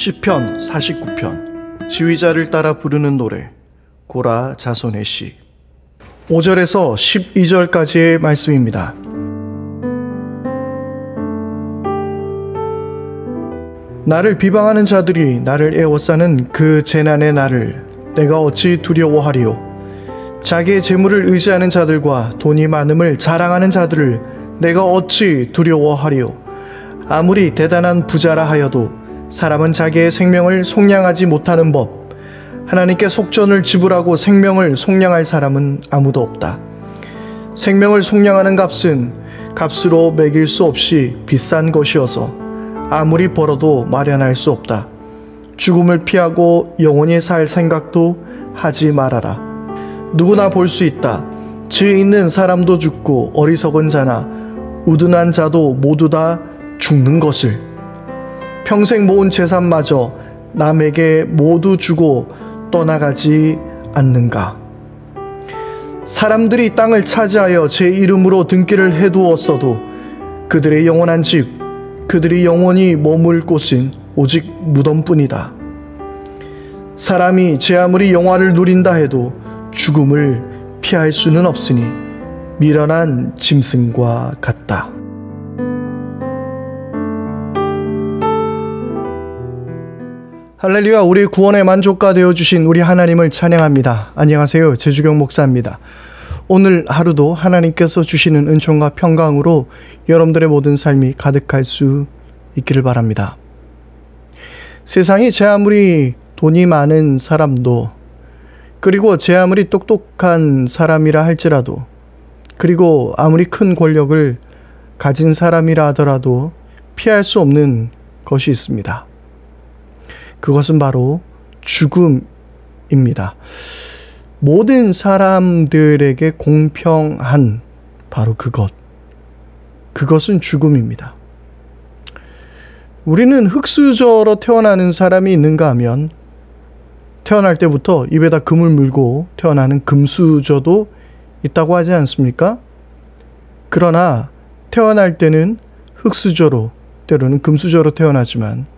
시편 49편 지휘자를 따라 부르는 노래 고라 자손의 시 5절에서 12절까지의 말씀입니다. 나를 비방하는 자들이 나를 애워싸는 그 재난의 날을 내가 어찌 두려워하리요. 자기의 재물을 의지하는 자들과 돈이 많음을 자랑하는 자들을 내가 어찌 두려워하리요. 아무리 대단한 부자라 하여도 사람은 자기의 생명을 속량하지 못하는 법. 하나님께 속전을 지불하고 생명을 속량할 사람은 아무도 없다. 생명을 속량하는 값은 값으로 매길 수 없이 비싼 것이어서 아무리 벌어도 마련할 수 없다. 죽음을 피하고 영원히 살 생각도 하지 말아라. 누구나 볼 수 있다. 지혜 있는 사람도 죽고 어리석은 자나 우둔한 자도 모두 다 죽는 것을. 평생 모은 재산마저 남에게 모두 주고 떠나가지 않는가. 사람들이 땅을 차지하여 제 이름으로 등기를 해두었어도 그들의 영원한 집, 그들이 영원히 머물 곳은 오직 무덤뿐이다. 사람이 제 아무리 영화를 누린다 해도 죽음을 피할 수는 없으니 미련한 짐승과 같다. 할렐루야. 우리 구원의 만족가 되어주신 우리 하나님을 찬양합니다. 안녕하세요. 제주경 목사입니다. 오늘 하루도 하나님께서 주시는 은총과 평강으로 여러분들의 모든 삶이 가득할 수 있기를 바랍니다. 세상이 제 아무리 돈이 많은 사람도, 그리고 제 아무리 똑똑한 사람이라 할지라도, 그리고 아무리 큰 권력을 가진 사람이라 하더라도 피할 수 없는 것이 있습니다. 그것은 바로 죽음입니다. 모든 사람들에게 공평한 바로 그것은 죽음입니다. 우리는 흙수저로 태어나는 사람이 있는가 하면 태어날 때부터 입에다 금을 물고 태어나는 금수저도 있다고 하지 않습니까? 그러나 태어날 때는 흙수저로, 때로는 금수저로 태어나지만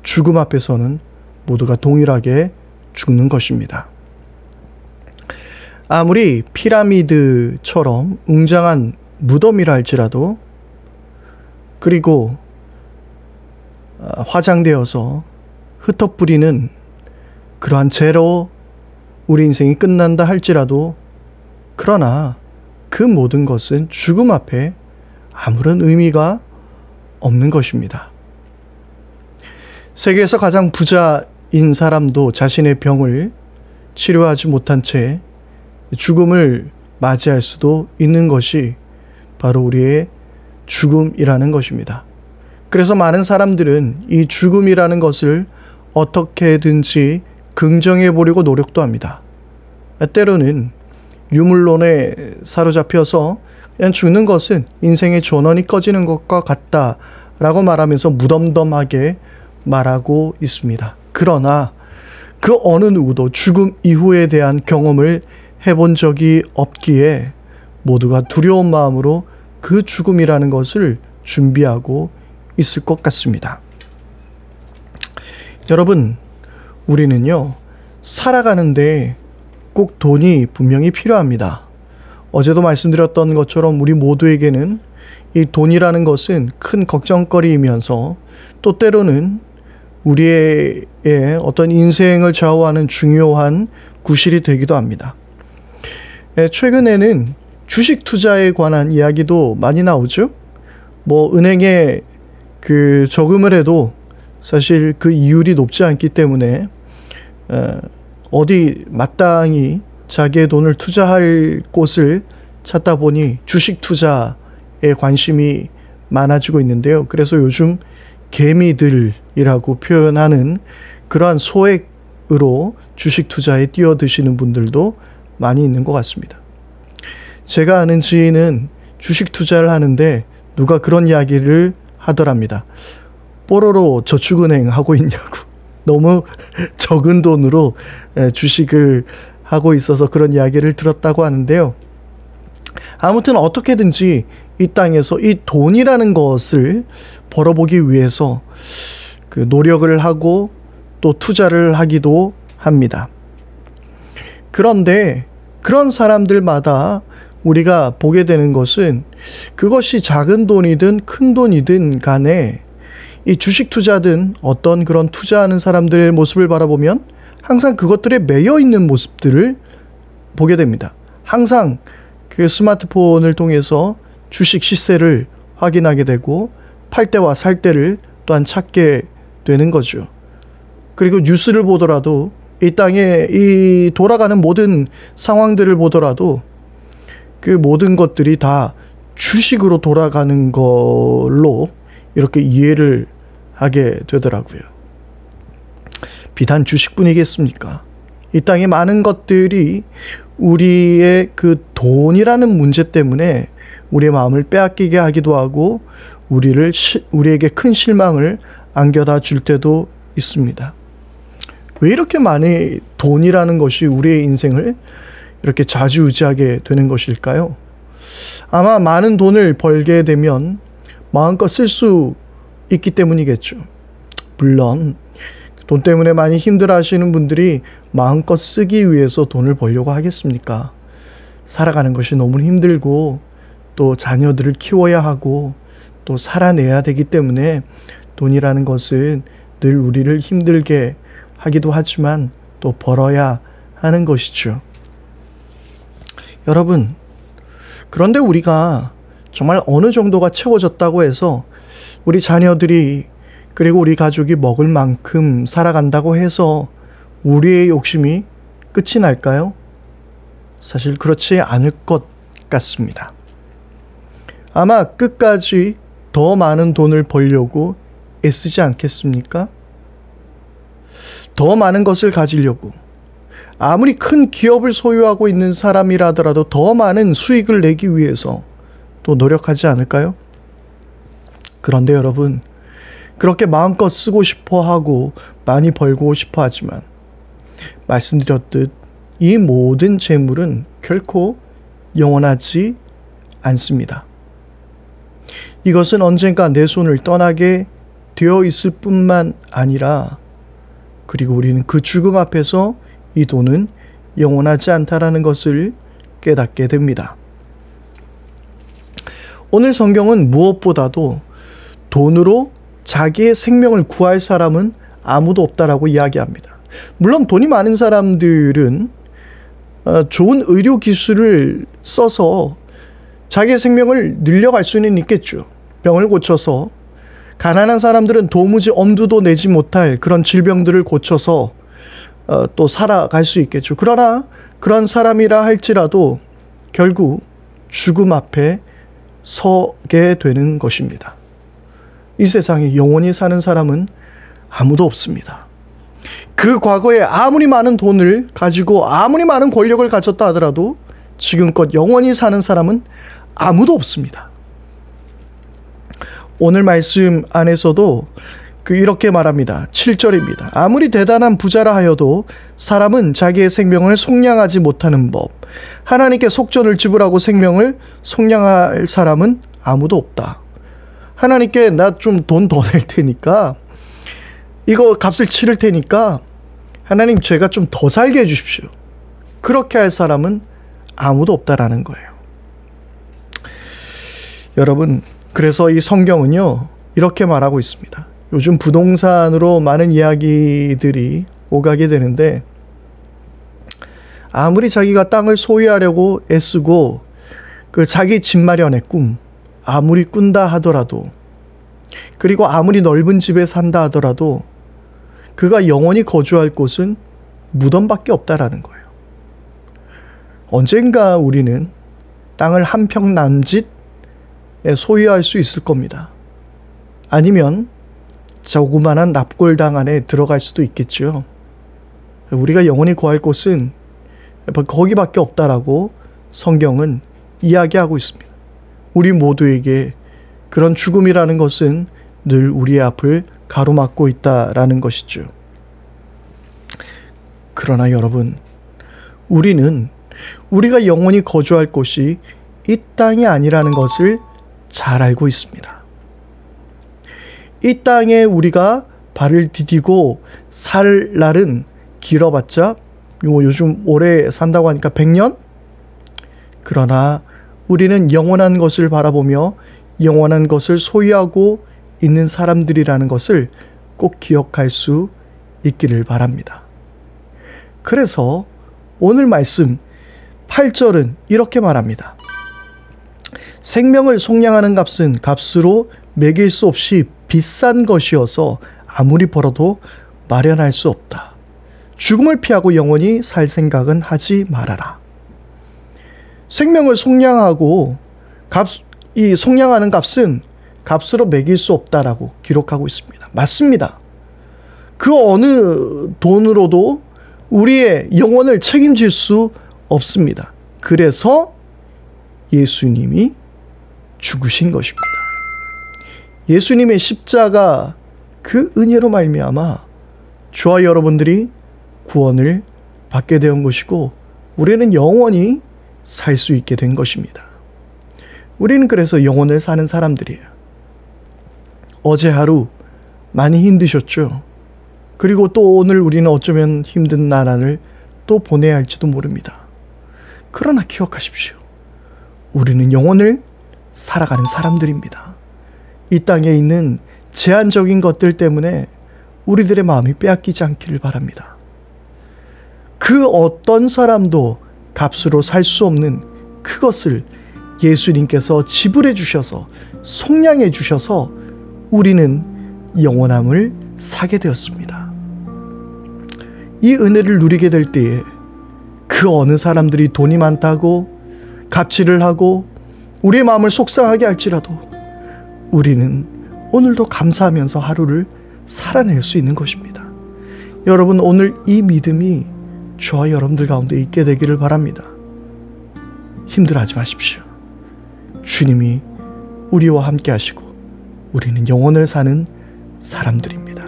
죽음 앞에서는 모두가 동일하게 죽는 것입니다. 아무리 피라미드처럼 웅장한 무덤이라 할지라도, 그리고 화장되어서 흩어뿌리는 그러한 죄로 우리 인생이 끝난다 할지라도, 그러나 그 모든 것은 죽음 앞에 아무런 의미가 없는 것입니다. 세계에서 가장 부자인 사람도 자신의 병을 치료하지 못한 채 죽음을 맞이할 수도 있는 것이 바로 우리의 죽음이라는 것입니다. 그래서 많은 사람들은 이 죽음이라는 것을 어떻게든지 긍정해 보려고 노력도 합니다. 때로는 유물론에 사로잡혀서 그냥 죽는 것은 인생의 전원이 꺼지는 것과 같다라고 말하면서 무덤덤하게 말하고 있습니다. 그러나 그 어느 누구도 죽음 이후에 대한 경험을 해본 적이 없기에 모두가 두려운 마음으로 그 죽음이라는 것을 준비하고 있을 것 같습니다. 여러분, 우리는요, 살아가는데 꼭 돈이 분명히 필요합니다. 어제도 말씀드렸던 것처럼 우리 모두에게는 이 돈이라는 것은 큰 걱정거리이면서 또 때로는 우리의 어떤 인생을 좌우하는 중요한 구실이 되기도 합니다. 최근에는 주식 투자에 관한 이야기도 많이 나오죠. 은행에 저금을 해도 사실 그 이율이 높지 않기 때문에 어디 마땅히 자기의 돈을 투자할 곳을 찾다 보니 주식 투자에 관심이 많아지고 있는데요. 그래서 요즘 개미들이라고 표현하는 그러한 소액으로 주식 투자에 뛰어드시는 분들도 많이 있는 것 같습니다. 제가 아는 지인은 주식 투자를 하는데 누가 그런 이야기를 하더랍니다. 뽀로로 저축은행 하고 있냐고. 너무 적은 돈으로 주식을 하고 있어서 그런 이야기를 들었다고 하는데요. 아무튼 어떻게든지 이 땅에서 이 돈이라는 것을 벌어보기 위해서 그 노력을 하고 또 투자를 하기도 합니다. 그런데 그런 사람들마다 우리가 보게 되는 것은 그것이 작은 돈이든 큰 돈이든 간에 이 주식 투자든 어떤 그런 투자하는 사람들의 모습을 바라보면 항상 그것들에 매여 있는 모습들을 보게 됩니다. 항상 그 스마트폰을 통해서 주식 시세를 확인하게 되고 팔 때와 살 때를 또한 찾게 되는 거죠. 그리고 뉴스를 보더라도 이 땅에 이 돌아가는 모든 상황들을 보더라도 그 모든 것들이 다 주식으로 돌아가는 걸로 이렇게 이해를 하게 되더라고요. 비단 주식뿐이겠습니까? 이 땅에 많은 것들이 우리의 그 돈이라는 문제 때문에 우리의 마음을 빼앗기게 하기도 하고 우리에게 큰 실망을 안겨다 줄 때도 있습니다. 왜 이렇게 많이 돈이라는 것이 우리의 인생을 이렇게 좌지우지하게 되는 것일까요? 아마 많은 돈을 벌게 되면 마음껏 쓸 수 있기 때문이겠죠. 물론 돈 때문에 많이 힘들어 하시는 분들이 마음껏 쓰기 위해서 돈을 벌려고 하겠습니까? 살아가는 것이 너무 힘들고 또 자녀들을 키워야 하고 또 살아내야 되기 때문에 돈이라는 것은 늘 우리를 힘들게 하기도 하지만 또 벌어야 하는 것이죠. 여러분, 그런데 우리가 정말 어느 정도가 채워졌다고 해서 우리 자녀들이 그리고 우리 가족이 먹을 만큼 살아간다고 해서 우리의 욕심이 끝이 날까요? 사실 그렇지 않을 것 같습니다. 아마 끝까지 더 많은 돈을 벌려고 애쓰지 않겠습니까? 더 많은 것을 가지려고 아무리 큰 기업을 소유하고 있는 사람이라더라도 더 많은 수익을 내기 위해서 또 노력하지 않을까요? 그런데 여러분, 그렇게 마음껏 쓰고 싶어 하고 많이 벌고 싶어 하지만 말씀드렸듯 이 모든 재물은 결코 영원하지 않습니다. 이것은 언젠가 내 손을 떠나게 되어 있을 뿐만 아니라 그리고 우리는 그 죽음 앞에서 이 돈은 영원하지 않다라는 것을 깨닫게 됩니다. 오늘 성경은 무엇보다도 돈으로 자기의 생명을 구할 사람은 아무도 없다라고 이야기합니다. 물론 돈이 많은 사람들은 좋은 의료 기술을 써서 자기의 생명을 늘려갈 수는 있겠죠. 병을 고쳐서 가난한 사람들은 도무지 엄두도 내지 못할 그런 질병들을 고쳐서 또 살아갈 수 있겠죠. 그러나 그런 사람이라 할지라도 결국 죽음 앞에 서게 되는 것입니다. 이 세상에 영원히 사는 사람은 아무도 없습니다. 그 과거에 아무리 많은 돈을 가지고 아무리 많은 권력을 가졌다 하더라도 지금껏 영원히 사는 사람은 아무도 없습니다. 오늘 말씀 안에서도 이렇게 말합니다. 7절입니다. 아무리 대단한 부자라 하여도 사람은 자기의 생명을 속량하지 못하는 법. 하나님께 속전을 지불하고 생명을 속량할 사람은 아무도 없다. 하나님께 나 좀 돈 더 낼 테니까 이거 값을 치를 테니까 하나님 제가 좀 더 살게 해주십시오. 그렇게 할 사람은 아무도 없다라는 거예요. 여러분, 그래서 이 성경은요 이렇게 말하고 있습니다. 요즘 부동산으로 많은 이야기들이 오가게 되는데 아무리 자기가 땅을 소유하려고 애쓰고 그 자기 집 마련의 꿈 아무리 꾼다 하더라도 그리고 아무리 넓은 집에 산다 하더라도 그가 영원히 거주할 곳은 무덤밖에 없다라는 거예요. 언젠가 우리는 땅을 한 평 남짓 소유할 수 있을 겁니다. 아니면 조그만한 납골당 안에 들어갈 수도 있겠죠. 우리가 영원히 거할 곳은 거기밖에 없다라고 성경은 이야기하고 있습니다. 우리 모두에게 그런 죽음이라는 것은 늘 우리의 앞을 가로막고 있다라는 것이죠. 그러나 여러분, 우리는 우리가 영원히 거주할 곳이 이 땅이 아니라는 것을 잘 알고 있습니다. 이 땅에 우리가 발을 디디고 살 날은 길어봤자 요즘 오래 산다고 하니까 100년? 그러나 우리는 영원한 것을 바라보며 영원한 것을 소유하고 있는 사람들이라는 것을 꼭 기억할 수 있기를 바랍니다. 그래서 오늘 말씀 8절은 이렇게 말합니다. 생명을 속량하는 값은 값으로 매길 수 없이 비싼 것이어서 아무리 벌어도 마련할 수 없다. 죽음을 피하고 영원히 살 생각은 하지 말아라. 생명을 속량하고 이 속량하는 값은 값으로 매길 수 없다라고 기록하고 있습니다. 맞습니다. 그 어느 돈으로도 우리의 영혼을 책임질 수 없습니다. 그래서 예수님이 죽으신 것입니다. 예수님의 십자가 그 은혜로 말미암아 저와 여러분들이 구원을 받게 된 것이고 우리는 영원히 살 수 있게 된 것입니다. 우리는 그래서 영혼을 사는 사람들이에요. 어제 하루 많이 힘드셨죠? 그리고 또 오늘 우리는 어쩌면 힘든 나날을 또 보내야 할지도 모릅니다. 그러나 기억하십시오. 우리는 영혼을 살아가는 사람들입니다. 이 땅에 있는 제한적인 것들 때문에 우리들의 마음이 빼앗기지 않기를 바랍니다. 그 어떤 사람도 값으로 살 수 없는 그것을 예수님께서 지불해 주셔서 속량해 주셔서 우리는 영원함을 사게 되었습니다. 이 은혜를 누리게 될 때에 그 어느 사람들이 돈이 많다고 갑질을 하고 우리의 마음을 속상하게 할지라도 우리는 오늘도 감사하면서 하루를 살아낼 수 있는 것입니다. 여러분, 오늘 이 믿음이 저와 여러분들 가운데 있게 되기를 바랍니다. 힘들어하지 마십시오. 주님이 우리와 함께 하시고 우리는 영혼을 사는 사람들입니다.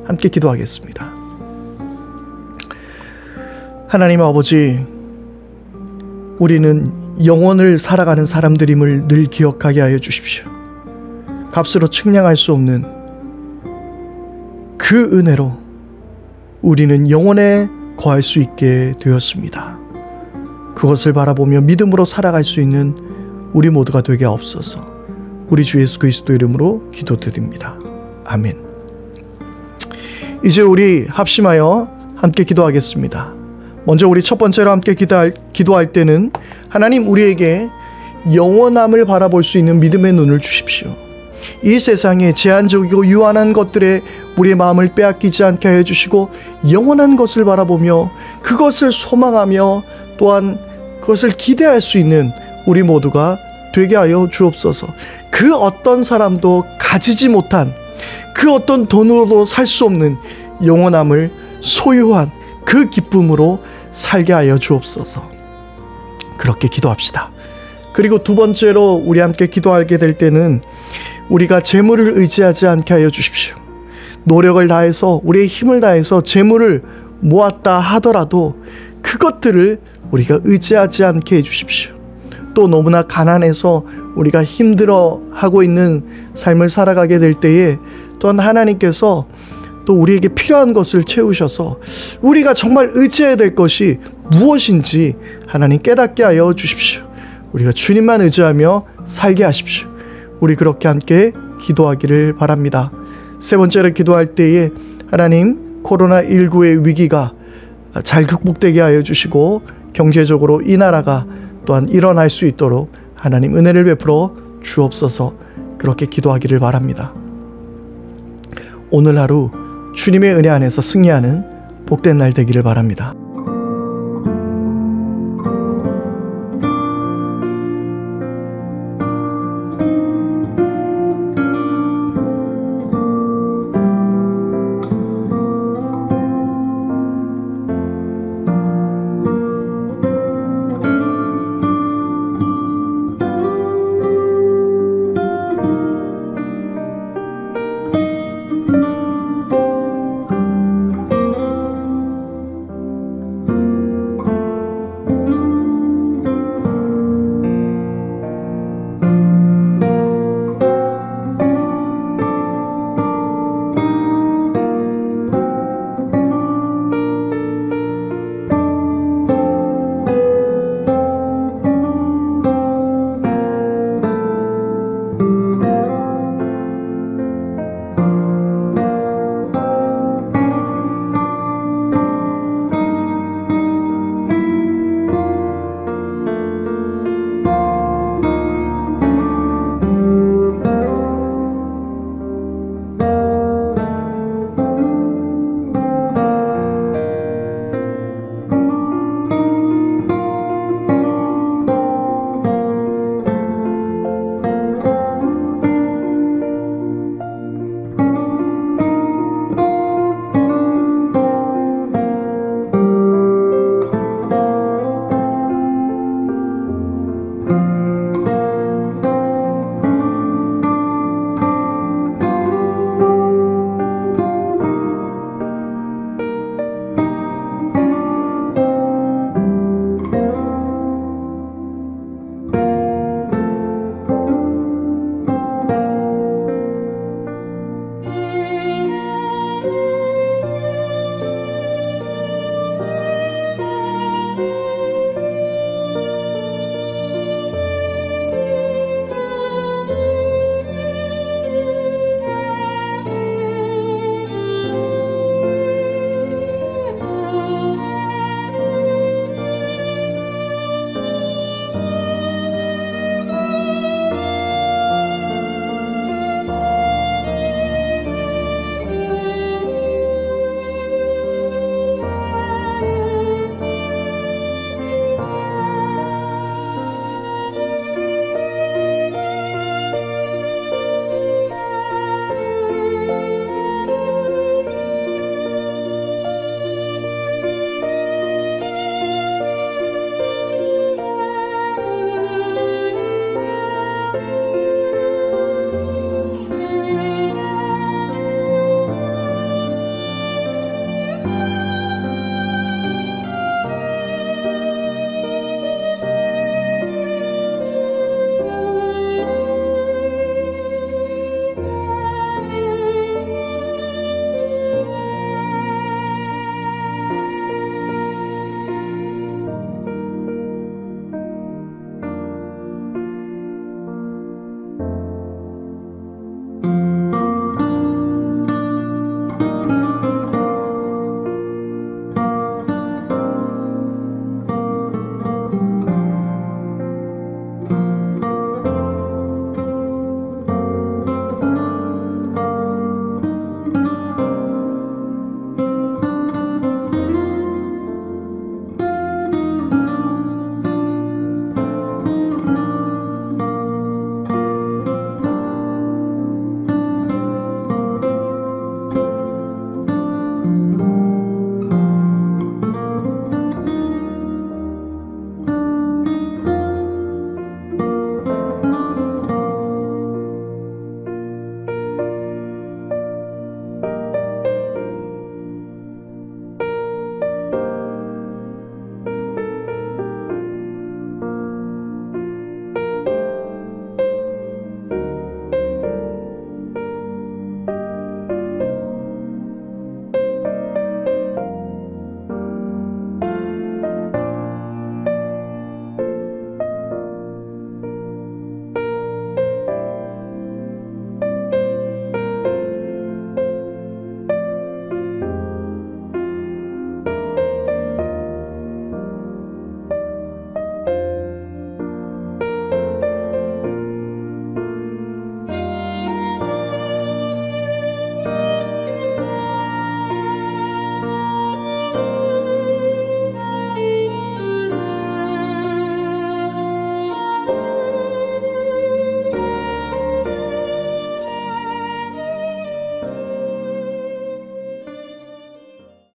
함께 기도하겠습니다. 하나님 아버지, 우리는 영혼을 살아가는 사람들임을 늘 기억하게 하여 주십시오. 값으로 측량할 수 없는 그 은혜로 우리는 영혼에 거할 수 있게 되었습니다. 그것을 바라보며 믿음으로 살아갈 수 있는 우리 모두가 되게 하옵소서. 우리 주 예수 그리스도 이름으로 기도드립니다. 아멘. 이제 우리 합심하여 함께 기도하겠습니다. 먼저 우리 첫 번째로 함께 기도할 때는 하나님, 우리에게 영원함을 바라볼 수 있는 믿음의 눈을 주십시오. 이 세상에 제한적이고 유한한 것들에 우리의 마음을 빼앗기지 않게 하여 주시고 영원한 것을 바라보며 그것을 소망하며 또한 그것을 기대할 수 있는 우리 모두가 되게 하여 주옵소서. 그 어떤 사람도 가지지 못한, 그 어떤 돈으로도 살 수 없는 영원함을 소유한 그 기쁨으로 살게 하여 주옵소서. 그렇게 기도합시다. 그리고 두 번째로 우리 함께 기도하게 될 때는 우리가 재물을 의지하지 않게 하여 주십시오. 노력을 다해서 우리의 힘을 다해서 재물을 모았다 하더라도 그것들을 우리가 의지하지 않게 해주십시오. 또 너무나 가난해서 우리가 힘들어하고 있는 삶을 살아가게 될 때에 또한 하나님께서 또 우리에게 필요한 것을 채우셔서 우리가 정말 의지해야 될 것이 무엇인지 하나님 깨닫게 하여 주십시오. 우리가 주님만 의지하며 살게 하십시오. 우리 그렇게 함께 기도하기를 바랍니다. 세 번째로 기도할 때에 하나님, 코로나19의 위기가 잘 극복되게 하여 주시고 경제적으로 이 나라가 또한 일어날 수 있도록 하나님 은혜를 베풀어 주옵소서. 그렇게 기도하기를 바랍니다. 오늘 하루 주님의 은혜 안에서 승리하는 복된 날 되기를 바랍니다.